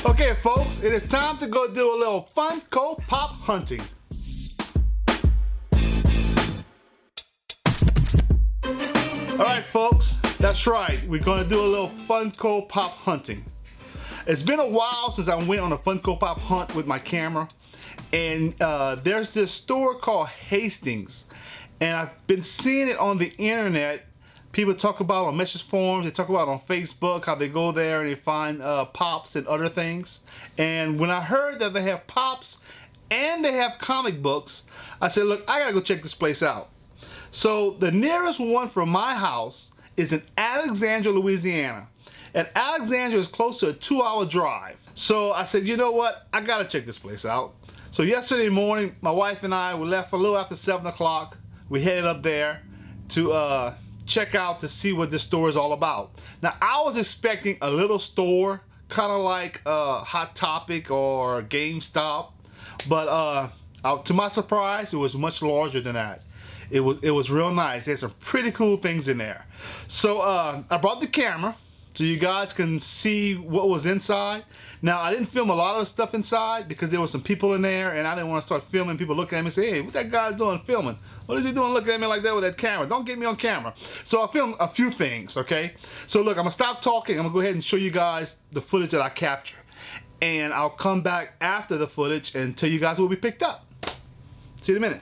Okay, folks, it is time to go do a little Funko Pop hunting. Alright, folks, that's right. We're going to do a little Funko Pop hunting. It's been a while since I went on a Funko Pop hunt with my camera. And there's this store called Hastings. And I've been seeing it on the internet. People talk about it on message forums, they talk about it on Facebook, how they go there and they find pops and other things. And when I heard that they have pops and they have comic books, I said, look, I gotta go check this place out. So the nearest one from my house is in Alexandria, Louisiana. And Alexandria is close to a 2-hour drive. So I said, you know what, I gotta check this place out. So yesterday morning, my wife and I, we left a little after 7 o'clock. We headed up there to check out to see what this store is all about. Now, I was expecting a little store, kind of like Hot Topic or GameStop, but to my surprise, it was much larger than that. It was real nice. There's some pretty cool things in there. So I brought the camera so you guys can see what was inside. Now, I didn't film a lot of the stuff inside because there were some people in there and I didn't want to start filming. People looking at me and say, hey, what that guy doing filming? What is he doing looking at me like that with that camera? Don't get me on camera. So I filmed a few things, okay? So look, I'm gonna stop talking. I'm gonna go ahead and show you guys the footage that I captured. And I'll come back after the footage and tell you guys what we picked up. See you in a minute.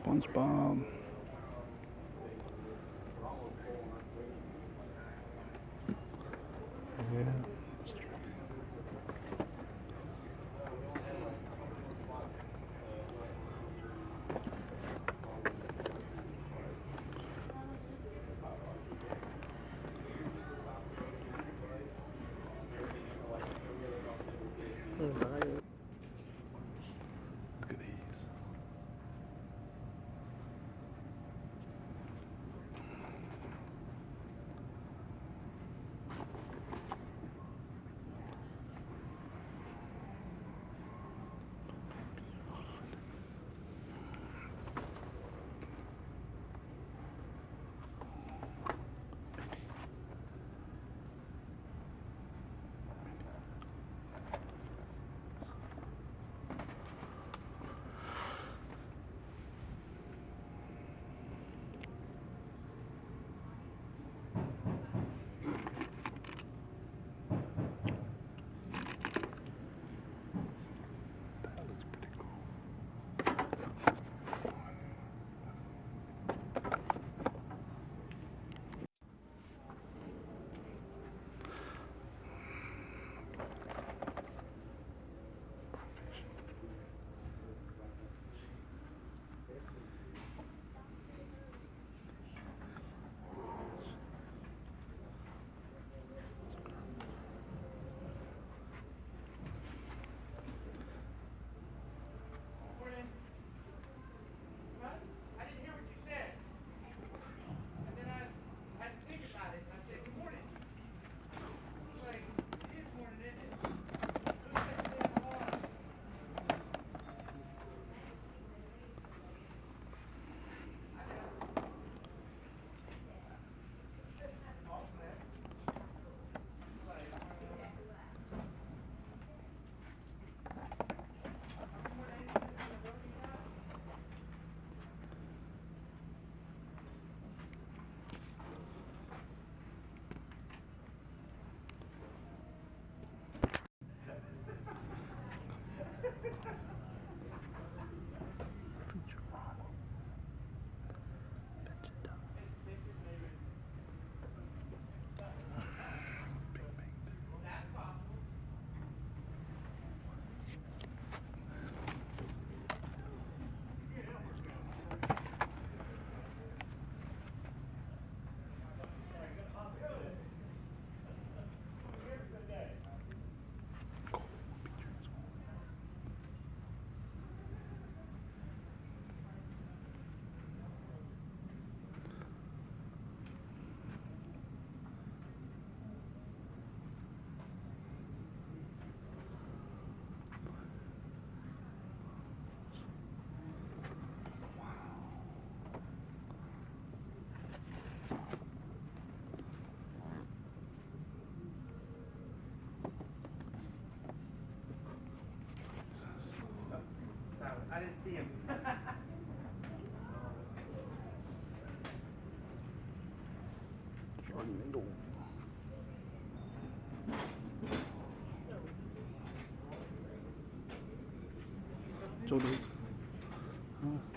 SpongeBob. Yeah, that's true. Look at these.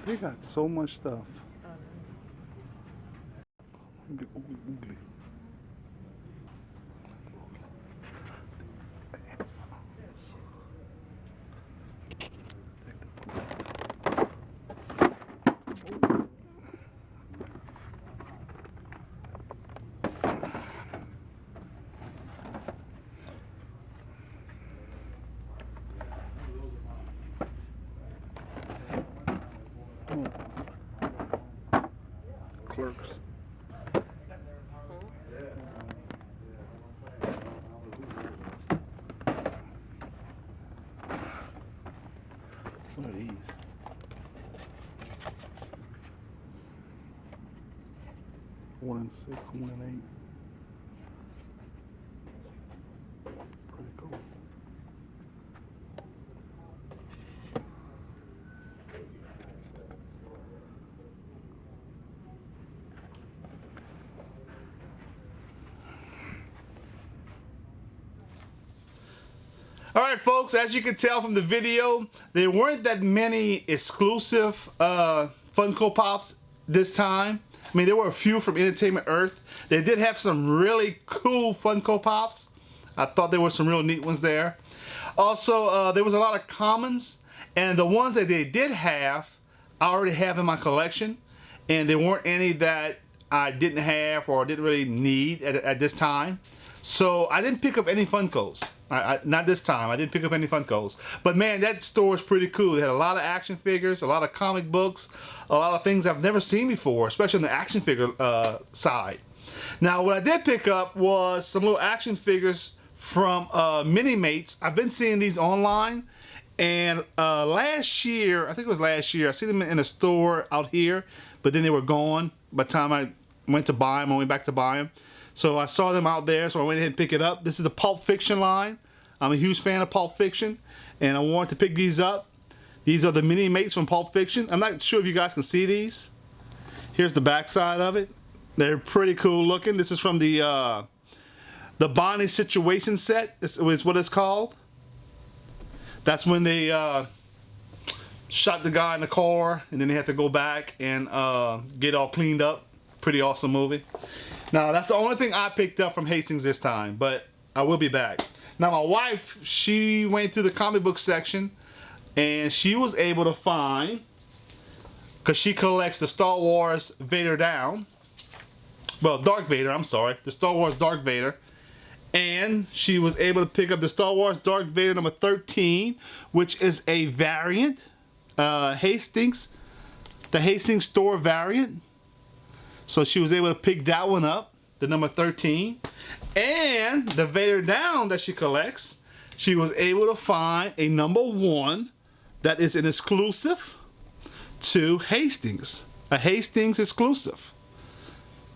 They got so much stuff. Oogly. Clerks. What are these? One and 6, 1 and 8. Pretty cool. All right, folks, as you can tell from the video, there weren't that many exclusive Funko Pops this time. I mean, there were a few from Entertainment Earth. They did have some really cool Funko Pops. I thought there were some real neat ones there. Also, there was a lot of commons, and the ones that they did have, I already have in my collection, and there weren't any that I didn't have or didn't really need at this time. So I didn't pick up any Funkos. Not this time. I didn't pick up any Funkos. But man, that store is pretty cool. They had a lot of action figures, a lot of comic books, a lot of things I've never seen before, especially on the action figure side. Now, what I did pick up was some little action figures from Mini-Mates. I've been seeing these online. And last year, I think it was last year, I seen them in a store out here, but then they were gone by the time I went to buy them, I went back to buy them. So I saw them out there, so I went ahead and picked it up. This is the Pulp Fiction line. I'm a huge fan of Pulp Fiction, and I wanted to pick these up. These are the Mini-Mates from Pulp Fiction. I'm not sure if you guys can see these. Here's the back side of it. They're pretty cool looking. This is from the Bonnie Situation set, is what it's called. That's when they shot the guy in the car, and then they had to go back and get all cleaned up. Pretty awesome movie. Now, that's the only thing I picked up from Hastings this time, but I will be back. Now, my wife, she went to the comic book section, and she was able to find, because she collects the Star Wars Vader Down. Well, Dark Vader, I'm sorry. The Star Wars Dark Vader. And she was able to pick up the Star Wars Dark Vader number 13, which is a variant. Hastings. The Hastings store variant. So she was able to pick that one up, the number 13. And the Vader Down that she collects, she was able to find a number 1 that is an exclusive to Hastings. A Hastings exclusive.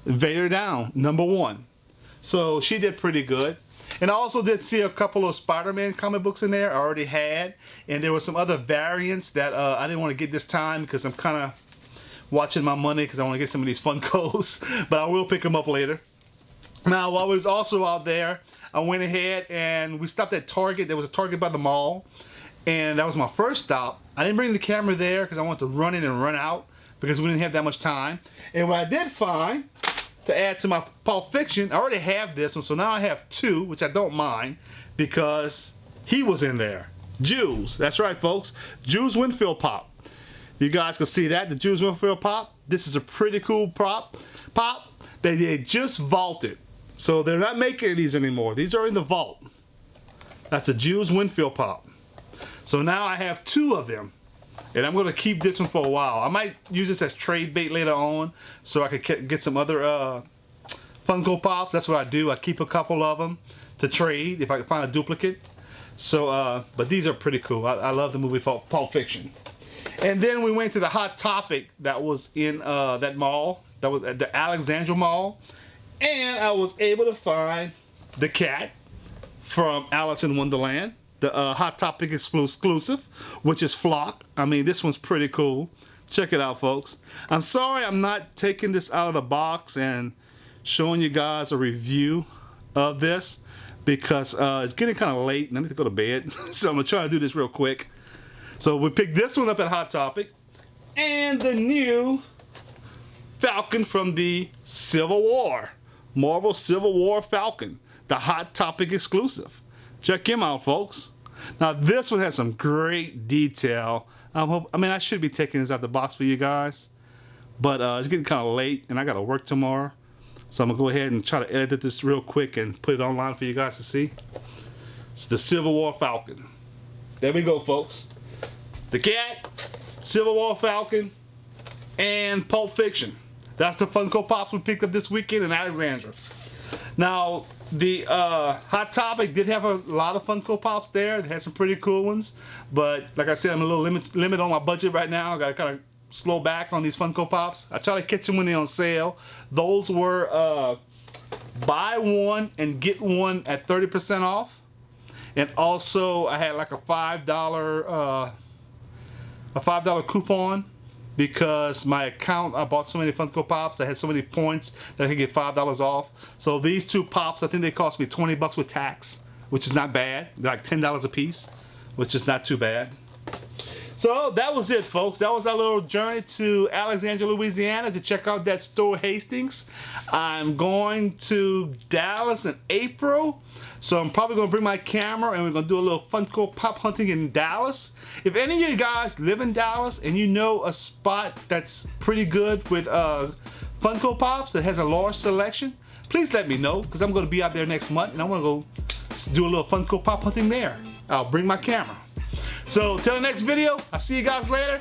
Vader Down, number 1. So she did pretty good. And I also did see a couple of Spider-Man comic books in there I already had. And there were some other variants that I didn't want to get this time because I'm kind of watching my money because I want to get some of these Funkos. But I will pick them up later. Now, while I was also out there, I went ahead and we stopped at Target. There was a Target by the mall. And that was my first stop. I didn't bring the camera there because I wanted to run in and run out because we didn't have that much time. And what I did find, to add to my Pulp Fiction, I already have this one, so now I have 2, which I don't mind because he was in there. Jules, that's right, folks. Jules Winfield Pop. You guys can see that, the Jules Winfield Pop. This is a pretty cool pop. They just vaulted, so they're not making these anymore. These are in the vault. That's the Jules Winfield Pop. So now I have 2 of them. And I'm going to keep this one for a while. I might use this as trade bait later on so I could get some other Funko Pops. That's what I do. I keep a couple of them to trade if I can find a duplicate. So, but these are pretty cool. I love the movie Pulp Fiction. And then we went to the Hot Topic that was in that mall. That was at the Alexandria Mall. And I was able to find the cat from Alice in Wonderland. The Hot Topic exclusive, which is Flock. I mean, this one's pretty cool. Check it out, folks. I'm sorry I'm not taking this out of the box and showing you guys a review of this because it's getting kind of late and I need to go to bed. So I'm gonna try to do this real quick. So we picked this one up at Hot Topic and the new Falcon from the Civil War, Marvel Civil War Falcon, the Hot Topic exclusive. Check him out, folks. Now this one has some great detail. I should be taking this out the box for you guys, but it's getting kind of late and I gotta work tomorrow. So I'm gonna go ahead and try to edit this real quick and put it online for you guys to see. It's the Civil War Falcon. There we go, folks. The Cat, Civil War Falcon, and Pulp Fiction. That's the Funko Pops we picked up this weekend in Alexandria. Now, the Hot Topic did have a lot of Funko Pops there. They had some pretty cool ones. But like I said, I'm a little limit on my budget right now. I gotta kind of slow back on these Funko Pops. I try to catch them when they're on sale. Those were buy one and get one at 30% off. And also, I had like a $5 coupon because my account, I bought so many Funko Pops, I had so many points that I could get $5 off. So these two Pops, I think they cost me 20 bucks with tax, which is not bad. They're like $10 a piece, which is not too bad. So that was it, folks. That was our little journey to Alexandria, Louisiana to check out that store, Hastings. I'm going to Dallas in April, so I'm probably going to bring my camera and we're going to do a little Funko Pop hunting in Dallas. If any of you guys live in Dallas and you know a spot that's pretty good with Funko Pops that has a large selection, please let me know because I'm going to be out there next month and I want to go do a little Funko Pop hunting there. I'll bring my camera. So till the next video, I'll see you guys later.